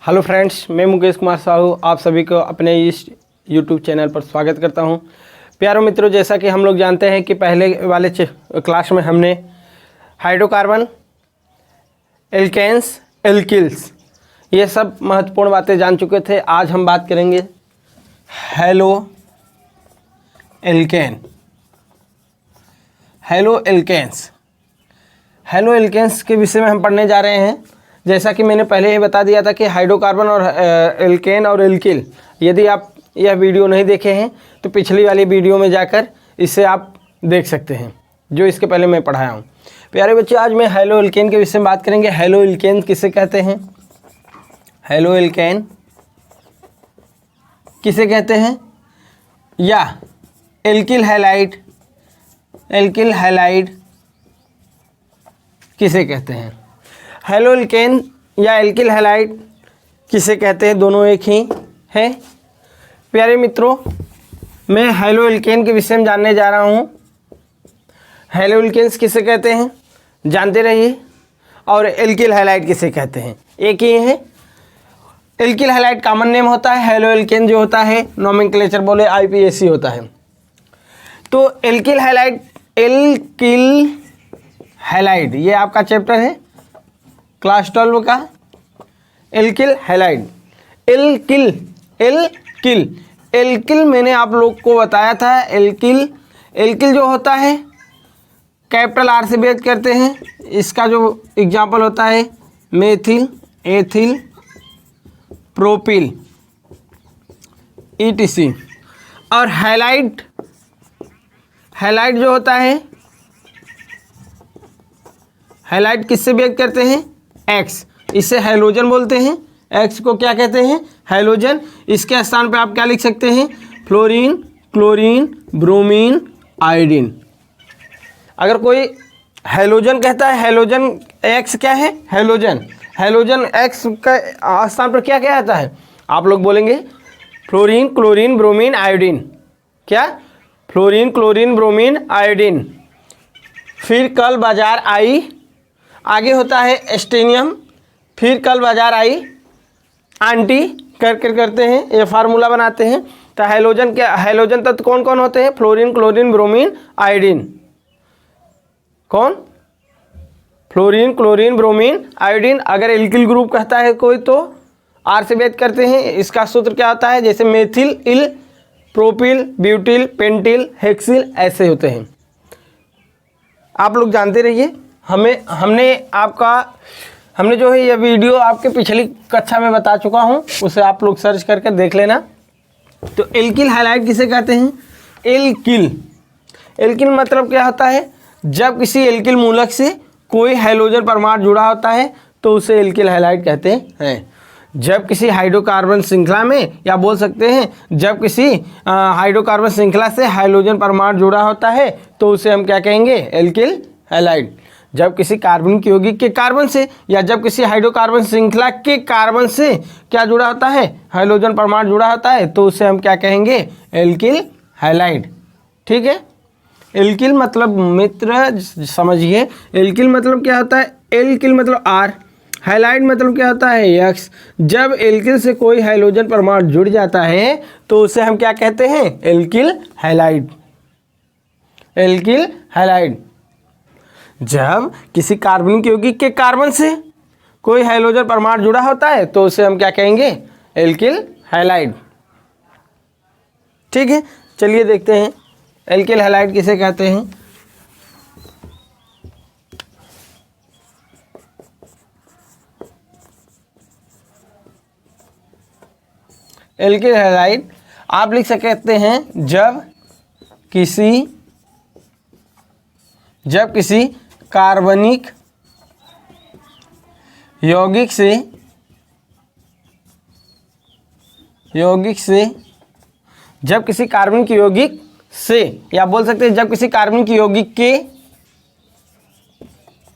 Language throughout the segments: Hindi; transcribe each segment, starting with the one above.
हेलो फ्रेंड्स, मैं मुकेश कुमार साहू आप सभी को अपने इस यूट्यूब चैनल पर स्वागत करता हूं। प्यारे मित्रों, जैसा कि हम लोग जानते हैं कि पहले वाले क्लास में हमने हाइड्रोकार्बन, एल्केन्स, एल्किल्स ये सब महत्वपूर्ण बातें जान चुके थे। आज हम बात करेंगे haloalkane, haloalkanes. Haloalkanes के विषय में हम पढ़ने जा रहे हैं। जैसा कि मैंने पहले ही बता दिया था कि हाइड्रोकार्बन और एल्केन और एल्किल, यदि आप यह वीडियो नहीं देखे हैं तो पिछली वाली वीडियो में जाकर इसे आप देख सकते हैं, जो इसके पहले मैं पढ़ाया हूँ। प्यारे बच्चे, आज मैं हेलो एल्केन के विषय में बात करेंगे। हेलो एल्केन किसे कहते हैं? हेलो एल्केन किसे कहते हैं? या एल्किल हैलाइड, एल्किल हैलाइड किसे कहते हैं? हेलो एल्केन या एल्किल हैलाइड किसे कहते हैं? दोनों एक ही है। प्यारे मित्रों, मैं हेलो एल्केन के विषय में जानने जा रहा हूँ। हेलो एल्केन्स किसे कहते हैं जानते रहिए, और एल्किल हैलाइड किसे कहते हैं एक ही है। एल्किल हैलाइड कॉमन नेम होता है, हेलो एल्केन जो होता है नोमेनक्लेचर बोले IPAC होता है। तो एल्किल हैलाइड, एल्किल हैलाइड ये आपका चैप्टर है क्लास 12 का। Alkyl halide, alkyl, alkyl, alkyl मैंने आप लोग को बताया था। एल्किल, एल्किल जो होता है कैपिटल R से बेस करते हैं। इसका जो एग्जाम्पल होता है मेथिल, एथिल, प्रोपिल, ETC। और हैलाइड, हैलाइड जो होता है, हैलाइड किससे बेस करते हैं? X, इसे हैलोजन बोलते हैं। X को क्या कहते हैं? हैलोजन। इसके स्थान पे आप क्या लिख सकते हैं? Fluorine, chlorine, bromine, iodine. अगर कोई हैलोजन कहता है, हैलोजन X क्या है? हैलोजन। हैलोजन X का स्थान पर क्या क्या आता है? आप लोग बोलेंगे फ्लोरीन, क्लोरीन, ब्रोमीन, आयोडीन। क्या? Fluorine, chlorine, bromine, iodine. फिर कल बाजार आई, आगे होता है एस्टेनियम, फिर कल बाजार आई, आंटी करते हैं, ये फार्मूला बनाते हैं। तो हैलोजन के हैलोजन तत्व कौन कौन होते हैं? Fluorine, chlorine, bromine, iodine. कौन? Fluorine, chlorine, bromine, iodine. अगर एल्किल ग्रुप कहता है कोई तो R से बेस करते हैं। इसका सूत्र क्या होता है? जैसे मेथिल, इल, प्रोपिल, ब्यूटिल, पेंटिल, हेक्सिल, ऐसे होते हैं। आप लोग जानते रहिए। हमने जो है ये वीडियो आपके पिछली कक्षा में बता चुका हूँ, उसे आप लोग सर्च करके देख लेना। तो एल्किल हैलाइड किसे कहते हैं? एल्किल, एल्किल मतलब क्या होता है? जब किसी एल्किल मूलक से कोई हैलोजन परमाणु जुड़ा होता है तो उसे एल्किल हैलाइड कहते हैं। जब किसी हाइड्रोकार्बन श्रृंखला में, या बोल सकते हैं जब किसी हाइड्रोकार्बन श्रृंखला से हाइड्रोजन परमाणु जुड़ा होता है तो उसे हम क्या कहेंगे? Alkyl halide. जब किसी कार्बनिक यौगिक के कार्बन से, या जब किसी हाइड्रोकार्बन श्रृंखला के कार्बन से क्या जुड़ा होता है? हाइड्रोजन परमाणु जुड़ा होता है, तो उसे हम क्या कहेंगे? Alkyl halide. ठीक है। एल्किल मतलब मित्र समझिए, एल्किल मतलब क्या होता है? एल्किल मतलब R, हैलाइड मतलब क्या होता है? X। जब एल्किल से कोई हाइड्रोजन परमाणु जुड़ जाता है तो उसे हम क्या कहते हैं? Alkyl halide, alkyl halide. जब किसी कार्बनिक यौगिक के कार्बन से कोई हाइड्रोजन परमाणु जुड़ा होता है तो उसे हम क्या कहेंगे? Alkyl halide. ठीक है, चलिए देखते हैं एल्किल हैलाइड किसे कहते हैं। एल्किल हैलाइड आप लिख सकते हैं जब किसी कार्बनिक यौगिक से जब किसी कार्बनिक यौगिक से, या बोल सकते हैं जब किसी कार्बनिक यौगिक के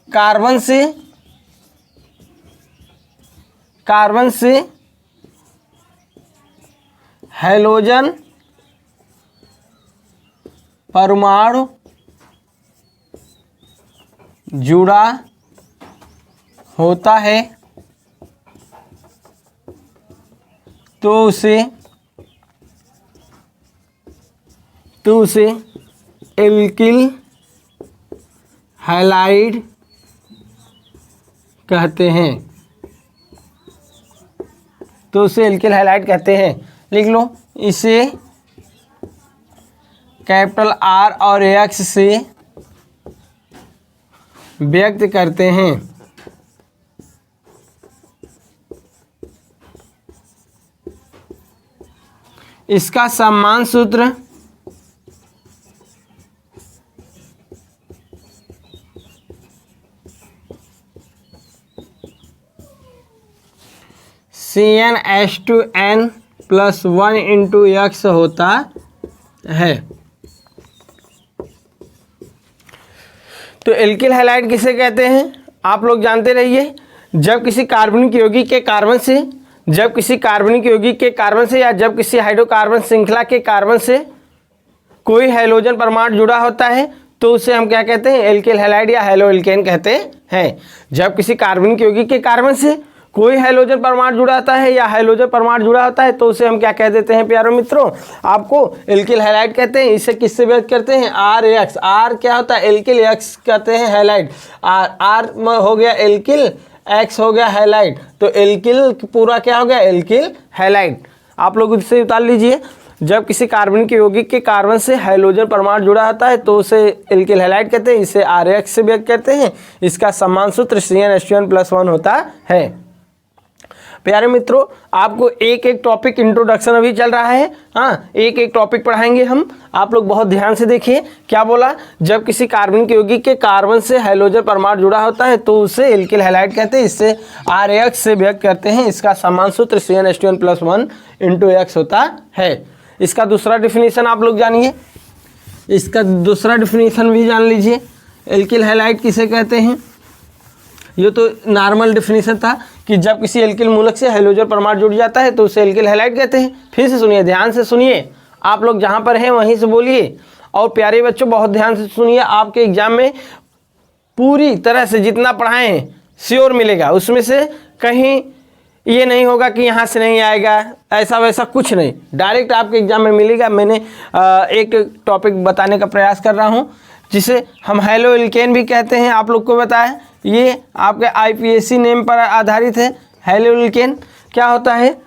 कार्बन से हैलोजन परमाणु जुड़ा होता है उसे एल्किल हैलाइड कहते हैं। तो उसे एल्किल हैलाइड कहते हैं। लिख लो, इसे कैपिटल R और X से व्यक्त करते हैं। इसका सम्मान सूत्र CnH2n+1 इंटू X होता है। तो एल्किल हैलाइड किसे कहते हैं आप लोग जानते रहिए। जब किसी कार्बनिक यौगिक के कार्बन से या जब किसी हाइड्रोकार्बन श्रृंखला के कार्बन से कोई हाइड्रोजन परमाणु जुड़ा होता है तो उसे हम क्या कहते हैं, एल्किल हैलाइड या हैलो एल्केन कहते हैं। जब किसी कार्बनिक यौगिक के कार्बन से कोई हाइड्रोजन परमाणु जुड़ा होता है या हाइड्रोजन परमाणु जुड़ा होता है तो उसे हम क्या कह देते हैं प्यारे मित्रों, आपको एल्किल हैलाइड कहते हैं। इसे किससे व्यक्त करते हैं, RX। R क्या होता है, एल्किल, X कहते हैं हैलाइड। R हो गया एल्किल, X हो गया हैलाइड। तो एल्किल पूरा क्या हो गया, एल्किल हैलाइड। आप लोग इससे उतार लीजिए। जब किसी कार्बनिक यौगिक के कार्बन से हाइड्रोजन परमाणु जुड़ा होता है तो उसे एल्किल हैलाइड कहते हैं। इसे RX से व्यक्त करते हैं। इसका सम्मान सूत्र CnH2n+1 होता है। प्यारे मित्रों, आपको एक एक टॉपिक इंट्रोडक्शन अभी चल रहा है। हाँ, एक एक टॉपिक पढ़ाएंगे हम। आप लोग बहुत ध्यान से देखिए। क्या बोला, जब किसी कार्बनिक यौगिक के कार्बन से हाइड्रोजन परमाणु जुड़ा होता है तो उसे एल्किल हैलाइड कहते हैं। इससे RX से व्यक्त करते हैं। इसका सम्मान सूत्र CnH2n+1 इंटू X होता है। इसका दूसरा डिफिनीशन आप लोग जानिए। इसका दूसरा डिफिनीशन भी जान लीजिए। एल्किल हैलाइड किसे कहते हैं। ये तो नॉर्मल डिफिनीशन था कि जब किसी एल्किल मूलक से हाइड्रोजन परमाणु जुड़ जाता है तो उसे एल्किल हैलाइड कहते हैं। फिर से सुनिए, ध्यान से सुनिए। आप लोग जहाँ पर हैं वहीं से बोलिए। और प्यारे बच्चों बहुत ध्यान से सुनिए। आपके एग्जाम में पूरी तरह से जितना पढ़ाए हैं श्योर मिलेगा। उसमें से कहीं ये नहीं होगा कि यहाँ से नहीं आएगा, ऐसा वैसा कुछ नहीं, डायरेक्ट आपके एग्जाम में मिलेगा। मैंने एक टॉपिक बताने का प्रयास कर रहा हूँ जिसे हम हैलो एल्केन भी कहते हैं। आप लोग को बताया, ये आपके IPSC नेम पर आधारित है। हैलो एल्केन क्या होता है,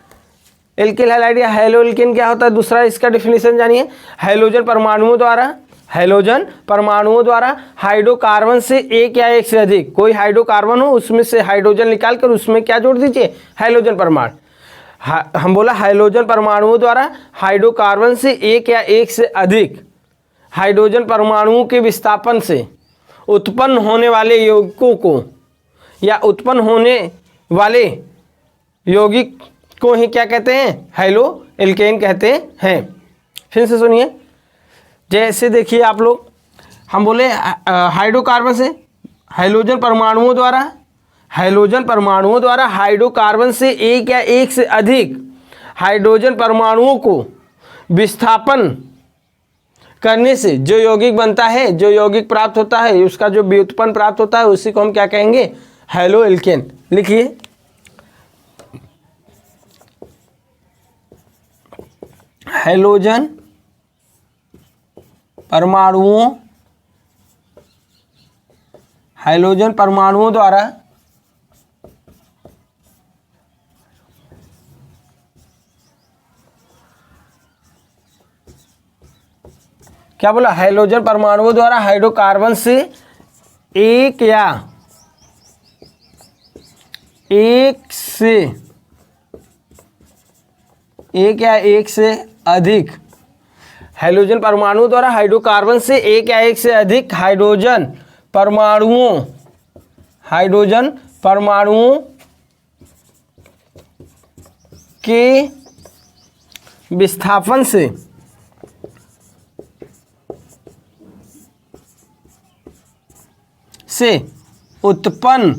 एल्किल हैलाइड या हैलो एल्केन क्या होता है। दूसरा इसका डिफिनीशन जानिए। हाइड्रोजन परमाणुओं द्वारा हाइड्रोकार्बन से एक या एक से अधिक, कोई हाइड्रोकार्बन हो उसमें से हाइड्रोजन निकालकर उसमें क्या जोड़ दीजिए, हाइड्रोजन परमाणु। हम बोला हाइड्रोजन परमाणुओं द्वारा हाइड्रोकार्बन से एक या एक से अधिक हाइड्रोजन परमाणुओं के विस्थापन से उत्पन्न होने वाले यौगिकों को या उत्पन्न होने वाले यौगिक को ही क्या कहते हैं, हैलो एल्केन कहते हैं। फिर से सुनिए, जैसे देखिए आप लोग, हम बोले हाइड्रोकार्बन से हाइड्रोजन परमाणुओं द्वारा हाइड्रोकार्बन से एक या एक से अधिक हाइड्रोजन परमाणुओं को विस्थापन करने से जो यौगिक बनता है, जो यौगिक प्राप्त होता है, उसका जो व्युत्पन्न प्राप्त होता है उसी को हम क्या कहेंगे, हैलो एल्केन। लिखिए, हाइड्रोजन परमाणुओं द्वारा क्या बोला, हाइड्रोजन परमाणुओं द्वारा हाइड्रोकार्बन से एक या एक से अधिक हाइड्रोजन परमाणुओं द्वारा हाइड्रोकार्बन से एक या एक से अधिक हाइड्रोजन परमाणुओं के विस्थापन से उत्पन्न,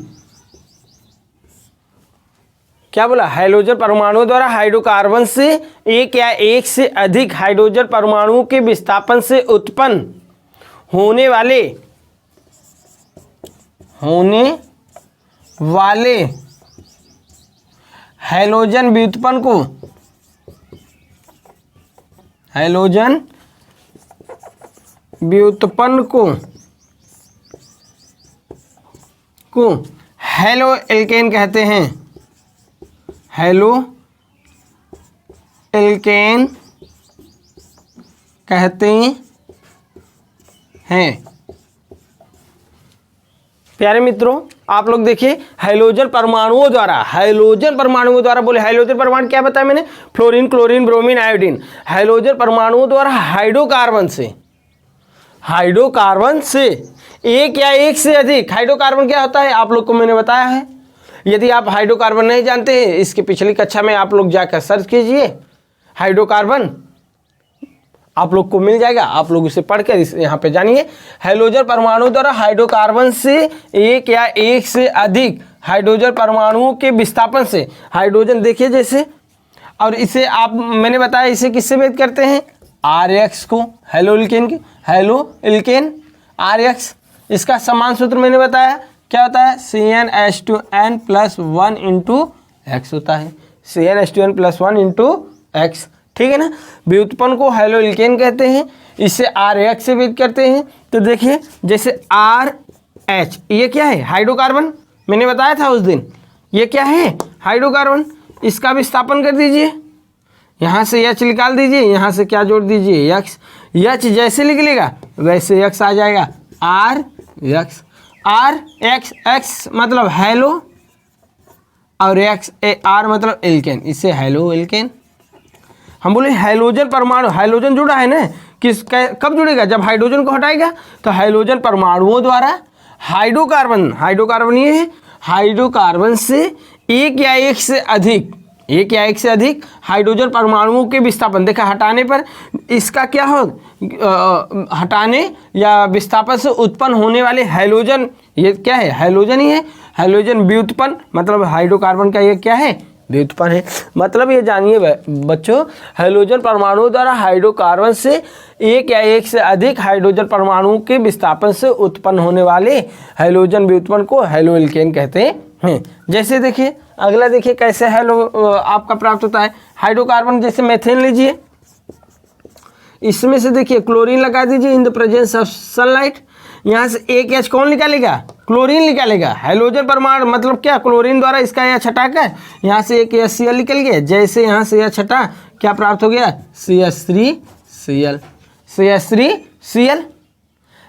क्या बोला, हाइड्रोजन परमाणुओं द्वारा हाइड्रोकार्बन से एक या एक से अधिक हाइड्रोजन परमाणुओं के विस्थापन से उत्पन्न होने वाले हाइड्रोजन व्युत्पन्न को हैलोजन व्युत्पन्न को हैलो एल्केन कहते हैं। हैलो एल्केन कहते हैं। प्यारे मित्रों, आप लोग देखिए हाइड्रोजन परमाणुओं द्वारा बोले हाइड्रोजन परमाणु क्या बताया मैंने, fluorine, chlorine, bromine, iodine. Hydrogen परमाणुओं द्वारा हाइड्रोकार्बन से एक या एक से अधिक, हाइड्रोकार्बन क्या होता है आप लोग को मैंने बताया है। यदि आप हाइड्रोकार्बन नहीं जानते हैं, इसकी पिछली कक्षा में आप लोग जाकर सर्च कीजिए हाइड्रोकार्बन, आप लोग को मिल जाएगा, आप लोग उसे पढ़कर इस यहाँ पे जानिए। हाइड्रोजन परमाणु द्वारा हाइड्रोकार्बन से एक या एक से अधिक हाइड्रोजन परमाणुओं के विस्थापन से, हाइड्रोजन देखिए जैसे, और इसे आप मैंने बताया इसे किससे भेद करते हैं, RX को, हेलो एल्केन RX। इसका समान सूत्र मैंने बताया क्या होता है, CnH2n+1 x होता है, CnH2n+1 x, ठीक है ना। व्युत्पन्न को हेलो एल्केन कहते हैं, इसे RX से भेद करते हैं। तो देखिए जैसे RH, ये क्या है, हाइड्रोकार्बन, मैंने बताया था उस दिन, ये क्या है, हाइड्रोकार्बन। इसका विस्थापन कर दीजिए, यहाँ से H निकाल दीजिए, यहाँ से क्या जोड़ दीजिए, X। H जैसे निकलेगा वैसे X आ जाएगा, RX। X मतलब हेलो और R मतलब एल्केन, इससे हेलो एल्केन। हम बोले हाइड्रोजन परमाणु, हाइड्रोजन जुड़ा है ना, कब जुड़ेगा, जब हाइड्रोजन को हटाएगा। तो हाइड्रोजन परमाणुओं द्वारा हाइड्रोकार्बन ये है, हाइड्रोकार्बन से एक या एक से अधिक हाइड्रोजन परमाणुओं के विस्थापन, देखा हटाने पर इसका क्या हो, हटाने या विस्थापन से उत्पन्न होने वाले हाइड्रोजन, ये क्या है, हाइड्रोजन ही है। हाइड्रोजन व्युत्पन्न मतलब हाइड्रोकार्बन का ये क्या है, व्युत्पन्न है। मतलब ये जानिए बच्चों, हाइड्रोजन परमाणुओं द्वारा हाइड्रोकार्बन से एक या एक से अधिक हाइड्रोजन परमाणुओं के विस्थापन से उत्पन्न होने वाले हाइड्रोजन व्युत्पन्न को हेलो एल्केन कहते हैं। जैसे देखिए अगला, देखिए कैसे हेलो आपका प्राप्त होता है, हाइड्रोकार्बन जैसे मेथेन लीजिए, इसमें से देखिए क्लोरीन लगा दीजिए in the presence of sunlight, यहाँ से एक H कौन निकालेगा, क्लोरीन निकालेगा। हाइड्रोजन परमाणु मतलब क्या, क्लोरीन द्वारा इसका H हटाकर यहाँ से एक HCl निकल गया, जैसे यहाँ से H हटा क्या प्राप्त हो गया, CH3Cl।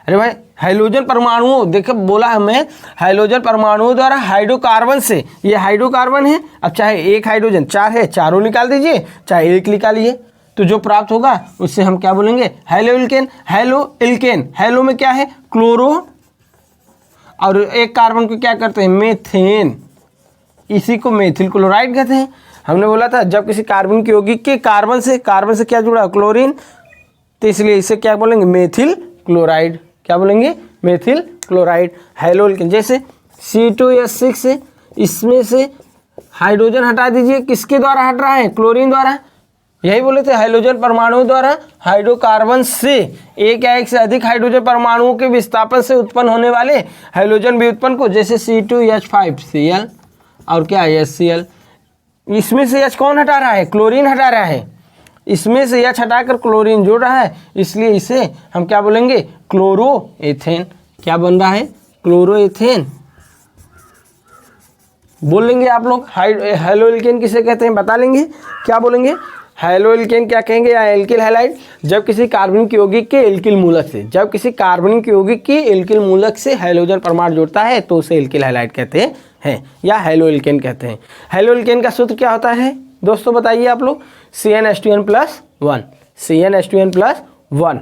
अरे भाई हाइड्रोजन परमाणुओं, देखो बोला हमें हाइड्रोजन परमाणुओं द्वारा हाइड्रोकार्बन से, ये हाइड्रोकार्बन है, अब चाहे एक हाइड्रोजन, चार है चारों निकाल दीजिए, चाहे एक निकालिए, तो जो प्राप्त होगा उससे हम क्या बोलेंगे, हेलो एल्केन। हेलो में क्या है, क्लोरो, और एक कार्बन को क्या करते हैं, मेथेन, इसी को मेथिल क्लोराइड कहते हैं। हमने बोला था जब किसी कार्बन की यौगिक के कार्बन से क्या जुड़ा, क्लोरीन, तो इसलिए इसे क्या बोलेंगे, मेथिल क्लोराइड। क्या बोलेंगे, मेथिल क्लोराइड। हेलो एल्केन जैसे C2H6 है, इसमें से हाइड्रोजन हटा दीजिए, किसके द्वारा हट रहा है, क्लोरीन द्वारा। यही बोले थे हाइड्रोजन परमाणुओं द्वारा हाइड्रोकार्बन से एक या एक से अधिक हाइड्रोजन परमाणुओं के विस्थापन से उत्पन्न होने वाले हाइड्रोजन व्युत्पन्न को, जैसे C2H5Cl और क्या HCl। इसमें से H कौन हटा रहा है, क्लोरीन हटा रहा है, इसमें से H हटाकर क्लोरीन जोड़ रहा है, इसलिए इसे हम क्या बोलेंगे, क्लोरोएथेन। क्या बन रहा है, क्लोरोएथेन बोल लेंगे आप लोग। हेलो एल्केन किसे कहते हैं बता लेंगे, क्या बोलेंगे, हेलो एल्केन क्या कहेंगे, या एल्किल हैलाइड, जब किसी कार्बनिक यौगिक के एल्किल मूलक से हाइड्रोजन परमाणु जुड़ता है तो उसे एल्किल हैलाइड कहते हैं या हेलो एल्केन कहते हैं। हेलो एल्केन का सूत्र क्या होता है दोस्तों बताइए आप लोग, CnH2n+1।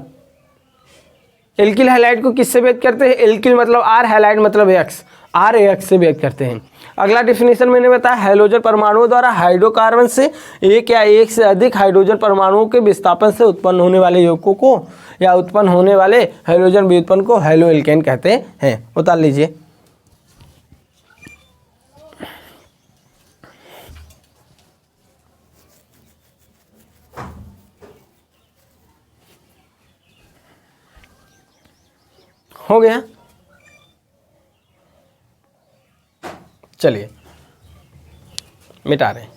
एल्किल हैलाइड को किससे भेद करते हैं, एल्किल मतलब R, हैलाइड मतलब X, RAX से भेद करते हैं। अगला डेफिनेशन मैंने बताया, हाइड्रोजन परमाणुओं द्वारा हाइड्रोकार्बन से एक या एक से अधिक हाइड्रोजन परमाणुओं के विस्थापन से उत्पन्न होने वाले यौगिकों को या उत्पन्न होने वाले हाइड्रोजन व्युत्पन्न को हेलो एल्केन कहते हैं। उतार लीजिए। हो गया, चलिए मिटा रहे हैं।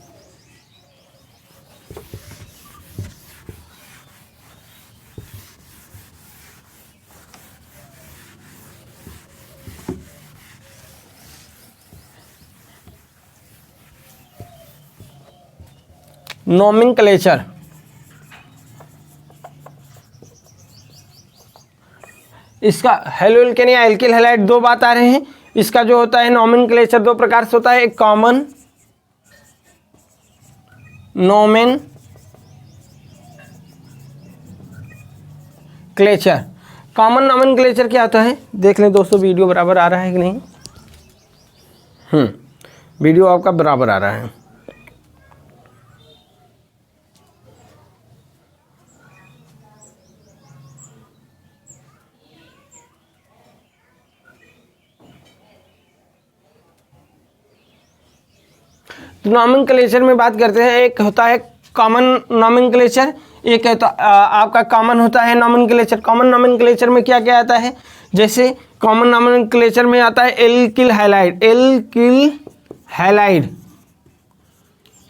नोमेनक्लेचर, इसका हेलो एल्केन या एल्किल हैलाइड दो बात आ रहे हैं। इसका जो होता है नोमेनक्लेचर दो प्रकार से होता है, एक कॉमन नोमेनक्लेचर। कॉमन नोमेनक्लेचर क्या होता है देख लें दोस्तों, वीडियो बराबर आ रहा है कि नहीं। वीडियो आपका बराबर आ रहा है। नोमेनक्लेचर में बात करते हैं, एक होता है कॉमन नोमेनक्लेचर, एक है तो आपका कॉमन होता है नोमेनक्लेचर। कॉमन नोमेनक्लेचर में क्या क्या आता है, जैसे कॉमन नोमेनक्लेचर में आता है alkyl halide, alkyl halide,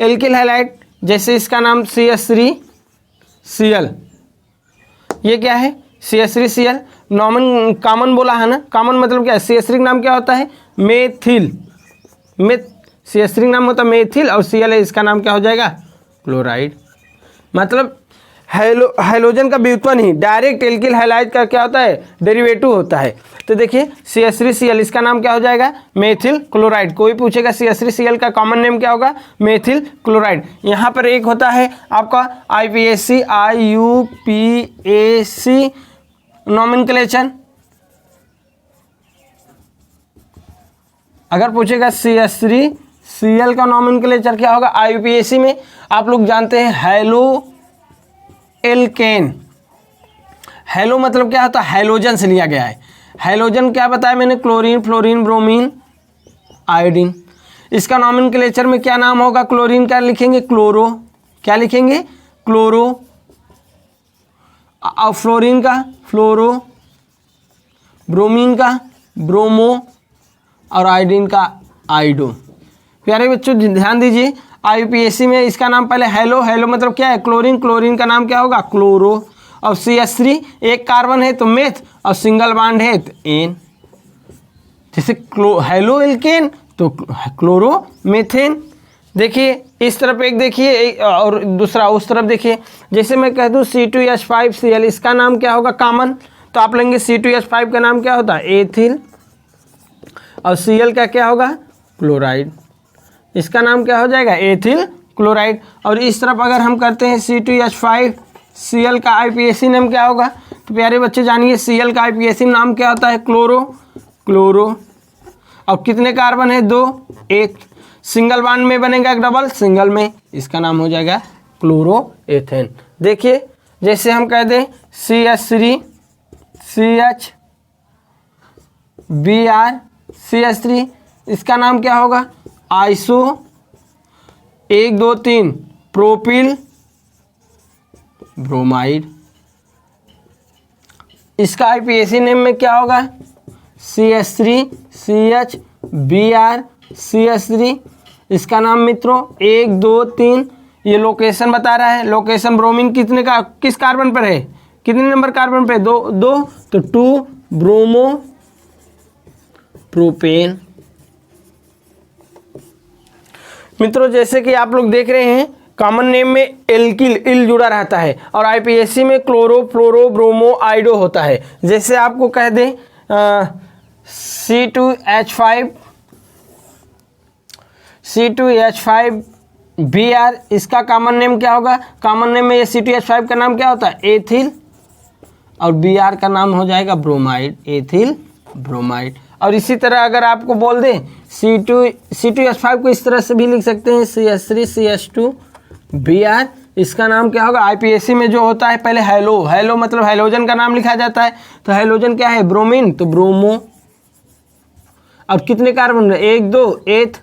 alkyl halide, जैसे इसका नाम CH3Cl, ये क्या है CH3Cl। नॉमन कॉमन बोला है ना, कॉमन मतलब क्या है, CH3 नाम क्या होता है मेथिल, CH3 नाम होता है मेथिल और Cl है इसका नाम क्या हो जाएगा क्लोराइड। मतलब हाइलोजन का व्युत्पन्न ही डायरेक्ट एल्किल हैलाइड का क्या होता है डेरिवेटिव होता है। तो देखिए CH3Cl इसका नाम क्या हो जाएगा मेथिल क्लोराइड। कोई पूछेगा CH3Cl का कॉमन नेम क्या होगा मेथिल क्लोराइड। यहाँ पर एक होता है आपका IUPAC नोमेनक्लेचर। अगर पूछेगा CH3Cl का नोमेनक्लेचर क्या होगा IUPAC में, आप लोग जानते हैं हेलो एल्केन। हेलो मतलब क्या होता है हाइलोजन से लिया गया है। हाइलोजन क्या बताया मैंने, क्लोरीन, फ्लोरीन, ब्रोमीन, आयोडीन। इसका नोमेनक्लेचर में क्या नाम होगा, क्लोरीन का लिखेंगे क्लोरो, क्या लिखेंगे क्लोरो, और फ्लोरीन का फ्लोरो, ब्रोमीन का ब्रोमो और आयोडीन का आयोडो। प्यारे बच्चों ध्यान दीजिए, IUPAC में इसका नाम पहले हेलो मतलब क्या है क्लोरीन, क्लोरीन का नाम क्या होगा क्लोरो, और CH3 एक कार्बन है तो मेथ और सिंगल बॉन्ड है तो एन। जैसे हेलो एल्केन तो क्लोरो मेथेन। देखिए इस तरफ एक देखिए और दूसरा उस तरफ देखिए। जैसे मैं कह दूँ C2H5Cl इसका नाम क्या होगा कॉमन, तो आप लेंगे C2H5 का नाम क्या होता है एथिल और Cl का क्या होगा क्लोराइड, इसका नाम क्या हो जाएगा एथिल क्लोराइड। और इस तरफ अगर हम करते हैं C2H5Cl का IUPAC नाम क्या होगा, तो प्यारे बच्चे जानिए Cl का IUPAC नाम क्या होता है क्लोरो, क्लोरो। और कितने कार्बन है दो, एक, सिंगल बॉन्ड में बनेगा डबल, सिंगल में, इसका नाम हो जाएगा क्लोरो एथेन। देखिए जैसे हम कह दें CH3CH3 इसका नाम क्या होगा आइसो 1 2 3 प्रोपिल ब्रोमाइड। इसका IUPAC नेम में क्या होगा CH3CHBr इसका नाम मित्रों 1 2 3, ये लोकेशन बता रहा है। लोकेशन ब्रोमीन कितने का किस कार्बन पर है, कितने नंबर कार्बन पे, दो तो 2 ब्रोमो प्रोपेन। मित्रों जैसे कि आप लोग देख रहे हैं कॉमन नेम में एल्किल इल जुड़ा रहता है और IUPAC में क्लोरो फ्लोरो ब्रोमो आइडो होता है। जैसे आपको कह दें C2H5Br इसका कॉमन नेम क्या होगा, कॉमन नेम में ये C2H5 का नाम क्या होता है एथिल और Br का नाम हो जाएगा ब्रोमाइड, एथिल ब्रोमाइड। और इसी तरह अगर आपको बोल दें C2H5 को इस तरह से भी लिख सकते हैं CH3CH2Br, इसका नाम क्या होगा IUPAC में जो होता है पहले हेलो मतलब हाइलोजन का नाम लिखा जाता है, तो हाइलोजन क्या है ब्रोमीन तो ब्रोमो। और कितने कार्बन 1 2 एथ,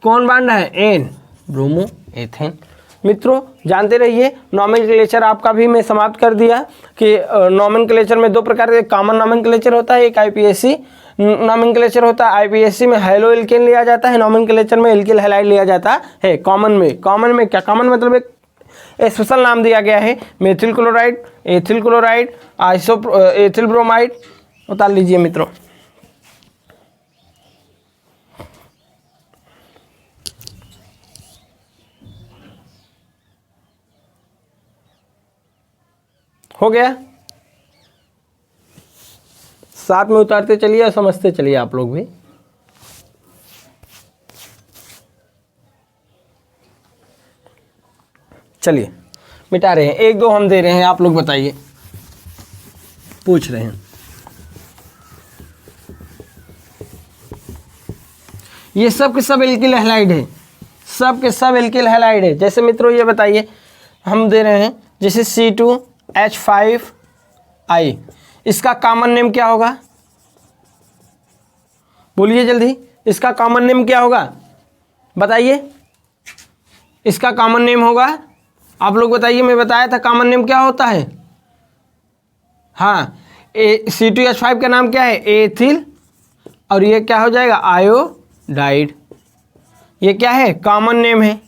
कौन बॉन्ड है एन, ब्रोमो एथेन। मित्रों जानते रहिए नोमेनक्लेचर आपका भी मैं समाप्त कर दिया कि नोमेनक्लेचर में दो प्रकार के कॉमन नोमेनक्लेचर होता है, एक IUPAC नोमेनक्लेचर होता है। IUPAC में हेलो एल्केन लिया जाता है, नोमेनक्लेचर में एल्किल हैलाइड लिया जाता है। कॉमन में क्या, कॉमन मतलब एक स्पेशल नाम दिया गया है methyl chloride, ethyl chloride, ethyl bromide. उतार लीजिए मित्रों। हो गया। साथ में उतारते चलिए और समझते चलिए आप लोग भी। चलिए मिटा रहे हैं, 1 2 हम दे रहे हैं, आप लोग बताइए, पूछ रहे हैं। ये सब के सब एल्किल हैलाइड है, सब के सब एल्किल हैलाइड है। जैसे मित्रों ये बताइए, हम दे रहे हैं जैसे C2H5I, इसका कॉमन नेम क्या होगा? बोलिए जल्दी, इसका कॉमन नेम क्या होगा? बताइए, इसका कॉमन नेम होगा, आप लोग बताइए। मैं बताया था कॉमन नेम क्या होता है। हाँ, C2H5 का नाम क्या है? एथिल, और ये क्या हो जाएगा? आयोडाइड। ये क्या है? कॉमन नेम है।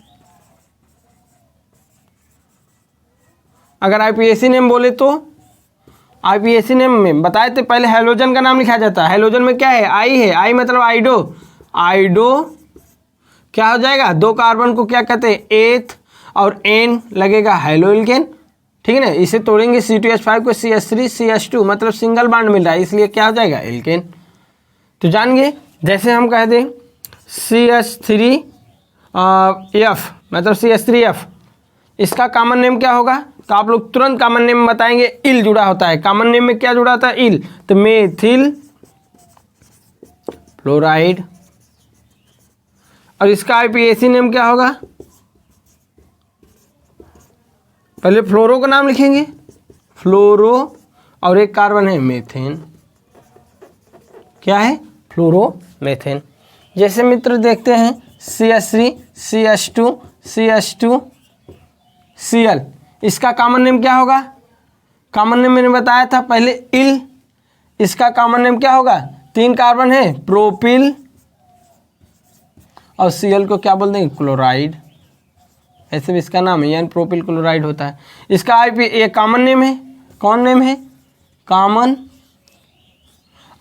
अगर आईपीएसी नेम बोले तो आईपीएसी नेम में बताए थे पहले हैलोजन का नाम लिखा जाता है। हैलोजन में क्या है? आई है, आई मतलब आइडो। आइडो क्या हो जाएगा? 2 कार्बन को क्या कहते हैं? एथ, और एन लगेगा हैलोइल्केन। ठीक है ना, इसे तोड़ेंगे C2H5 को CH3 CH2 मतलब सिंगल बॉन्ड मिल रहा है, इसलिए क्या हो जाएगा? एल्केन। तो जान गए, जैसे हम कह दें CH3F मतलब CH3F, इसका कॉमन नेम क्या होगा? तो आप लोग तुरंत कॉमन नेम बताएंगे, इल जुड़ा होता है। कॉमन नेम में क्या जुड़ा होता है? इल। तो मेथिल फ्लोराइड। और इसका आईपीएसी नेम क्या होगा? पहले फ्लोरो का नाम लिखेंगे, फ्लोरो, और एक कार्बन है मेथेन। क्या है? फ्लोरोमेथेन। जैसे मित्र देखते हैं CH3 CH2 CH2 Cl, इसका कॉमन नेम क्या होगा? कॉमन नेम मैंने बताया था पहले, इल। इसका कॉमन नेम क्या होगा? 3 कार्बन है, प्रोपिल, और Cl को क्या बोल देंगे? क्लोराइड। ऐसे भी इसका नाम है, यानी प्रोपिल क्लोराइड होता है। इसका आईपी ये कॉमन नेम है। कौन नेम है? कॉमन।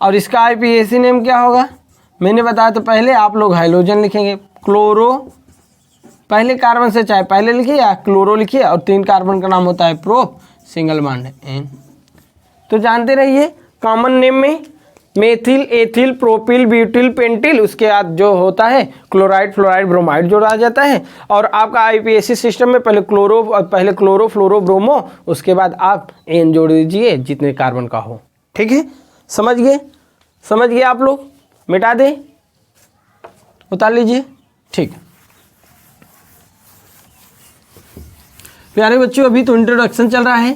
और इसका आईपीएसी नेम क्या होगा? मैंने बताया तो पहले, आप लोग हाइलोजन लिखेंगे। क्लोरो, पहले कार्बन से चाहे पहले लिखिए या क्लोरो लिखिए, और 3 कार्बन का नाम होता है प्रोप, सिंगल बॉन्ड है एन। तो जानते रहिए, कॉमन नेम में methyl, ethyl, propyl, butyl, pentyl, उसके बाद जो होता है क्लोराइड, फ्लोराइड, ब्रोमाइड जोड़ा जाता है। और आपका आईपीएसी सिस्टम में पहले क्लोरो, फ्लोरो, ब्रोमो, उसके बाद आप एन जोड़ दीजिए जितने कार्बन का हो। ठीक है, समझ गए? समझ गए आप लोग? मिटा दें, उतार लीजिए। ठीक, प्यारे बच्चों, अभी तो इंट्रोडक्शन चल रहा है।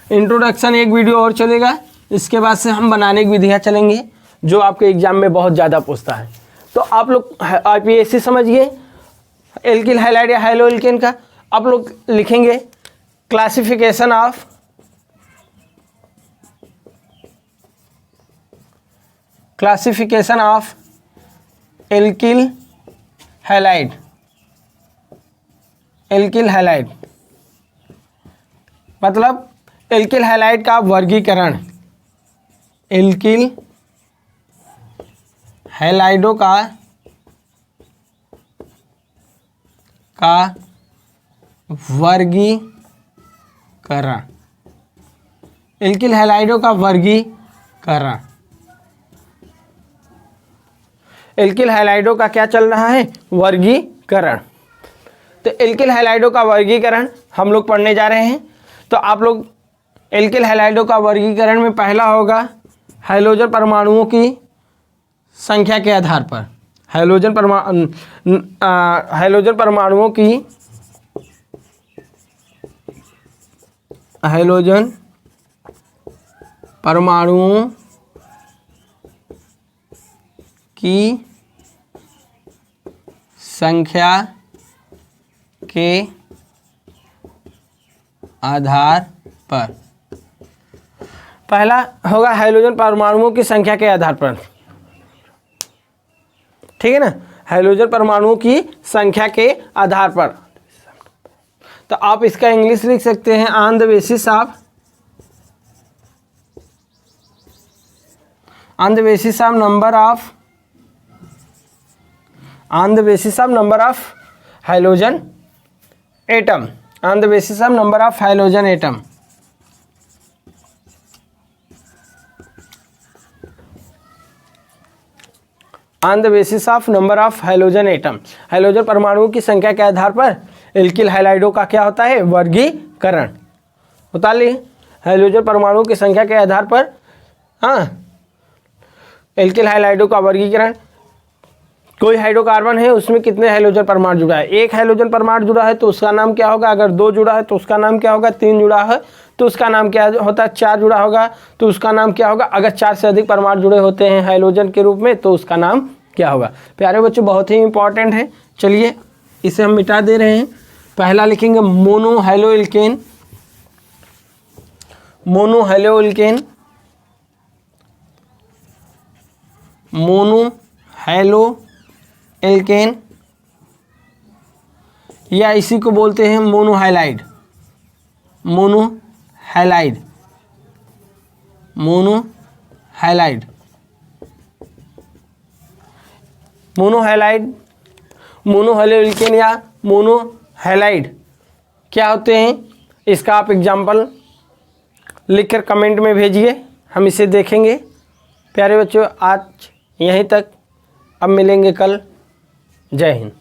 इंट्रोडक्शन एक वीडियो और चलेगा, इसके बाद से हम बनाने की विधियाँ चलेंगे जो आपके एग्जाम में बहुत ज़्यादा पूछता है। तो आप लोग आईपीएसी समझिए, एल्किल हैलाइड या हैलो एल्केन का। आप लोग लिखेंगे classification of alkyl halide. Alkyl halide मतलब एल्किल हैलाइड का वर्गीकरण। एल्किल हैलाइडों का वर्गीकरण। एल्किल हैलाइडों का वर्गीकरण। एल्किल हैलाइडों का क्या चल रहा है? वर्गीकरण। तो एल्किल हैलाइडों का वर्गीकरण हम लोग पढ़ने जा रहे हैं। तो आप लोग एल्किल हैलाइडों का वर्गीकरण में पहला होगा हाइड्रोजन परमाणुओं की संख्या के आधार पर। हाइड्रोजन परमाणुओं की संख्या के आधार पर। पहला होगा हाइड्रोजन परमाणुओं की संख्या के आधार पर। ठीक है ना, हाइड्रोजन परमाणुओं की संख्या के आधार पर। तो आप इसका इंग्लिश लिख सकते हैं on the basis of number of hydrogen atom. On the basis of number of hydrogen atom. On the basis of number of hydrogen atom, hydrogen परमाणुओं की संख्या के आधार पर एल्किल हाइलाइडों का क्या होता है, वर्गीकरण बता ली। हाइड्रोजन परमाणुओं की संख्या के आधार पर एल्किल हाइलाइडों का वर्गीकरण। कोई हाइड्रोकार्बन है, उसमें कितने हाइड्रोजन परमाणु जुड़ा है, एक हाइड्रोजन परमाणु जुड़ा है तो उसका नाम क्या होगा, अगर 2 जुड़ा है तो उसका नाम क्या होगा, 3 जुड़ा है तो उसका नाम क्या होता है, 4 जुड़ा होगा तो उसका नाम क्या होगा, अगर 4 से अधिक परमाणु जुड़े होते हैं हाइड्रोजन के रूप में तो उसका नाम क्या होगा। प्यारे बच्चों बहुत ही इंपॉर्टेंट है। चलिए इसे हम मिटा दे रहे हैं। पहला लिखेंगे मोनोहैलोइल्केन, मोनोहैलोइल्केन, मोनोहैलोइल्केन या इसी को बोलते हैं मोनोहैलाइड, मोनोहैलाइड, मोनोहैलाइड, मोनोहैलाइड, मोनोहैलोइल्केन या मोनोहैलाइड क्या होते हैं, इसका आप एग्जाम्पल लिखकर कमेंट में भेजिए, हम इसे देखेंगे। प्यारे बच्चों आज यहीं तक, अब मिलेंगे कल। जय हिंद।